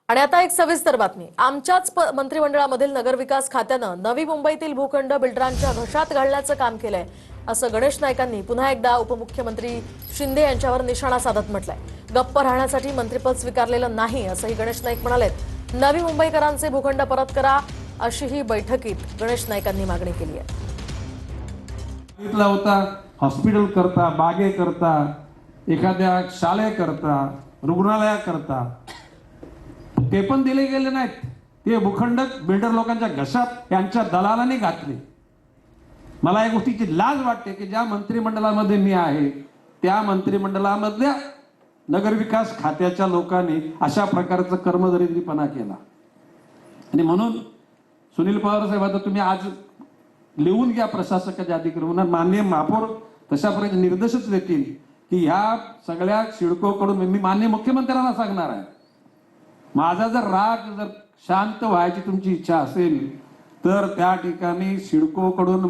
आणि आता एक सविस्तर बातमी। आमच्याच मंत्रिमंडळामधील नगरविकास खात्यानं नवी मुंबईतील भूखंड बिल्डरांच्या घशात घालण्याचं काम केलंय, असं गणेश नाईकांनी पुन्हा एकदा उपमुख्यमंत्री शिंदे यांच्यावर निशाणा साधत म्हटलंय। गप्प राहण्यासाठी मंत्रिपद स्वीकारलेलं नाही असंही गणेश नाईक म्हणालेत। नवी मुंबईकरांचे भूखंड परत करा अशीही बैठकीत गणेश नाईकांनी मागणी केली आहे। हॉस्पिटल करता, बागे करता, एखाद्या शाळे करता, रुग्णालया करता ते पण दिले गेले नाहीत। ते भूखंड बिल्डर लोकांच्या घशात त्यांच्या दलालांनी घातले। मला या गोष्टीची लाज वाटते की ज्या मंत्रिमंडळामध्ये मी आहे त्या मंत्रिमंडळामधल्या नगरविकास खात्याच्या लोकांनी अशा प्रकारचा कर्मदरिद्रीपणा केला। आणि म्हणून सुनील पवार साहेब, आता तुम्ही आज लिहून घ्या प्रशासकाच्या अधिकृत माननीय महापौर तशा प्रकारचे निर्देशच देतील की ह्या सगळ्या सिडकोकडून मी माननीय मुख्यमंत्र्यांना सांगणार आहे, माझा जर राग जर शांत व्हायची तुमची इच्छा असेल तर त्या ठिकाणी सिडकोकडून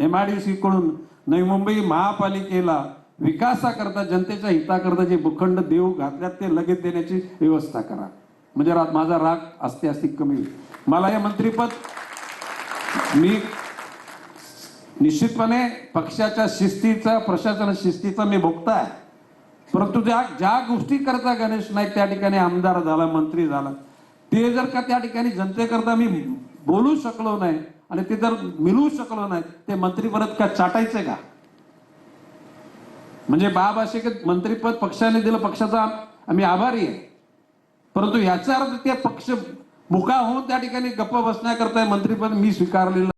MIDC कडून नवी मुंबई महापालिकेला विकासाकरता जनतेच्या हिताकरता जे भूखंड देऊ घातल्यात ते लगेच देण्याची व्यवस्था करा, म्हणजे माझा राग असते असते कमी होईल। मला हे मंत्रिपद मी निश्चितपणे पक्षाच्या शिस्तीचा, प्रशासन शिस्तीचा मी भोगता आहे, परंतु ज्या गोष्टी करता गणेश नाईक त्या ठिकाणी आमदार झाला, मंत्री झाला, ते जर का त्या ठिकाणी जनतेकरता मी बोलू शकलो नाही आणि ते जर मिळवू शकलो नाही ते मंत्री परत का चाटायचे का? म्हणजे बाब असे की मंत्रीपद पक्षाने दिलं, पक्षाचा आम्ही आभारी आहे, परंतु याचा अर्थ ते पक्ष मुका होऊन त्या ठिकाणी गप्प बसण्याकरता मंत्रीपद मी स्वीकारलेलं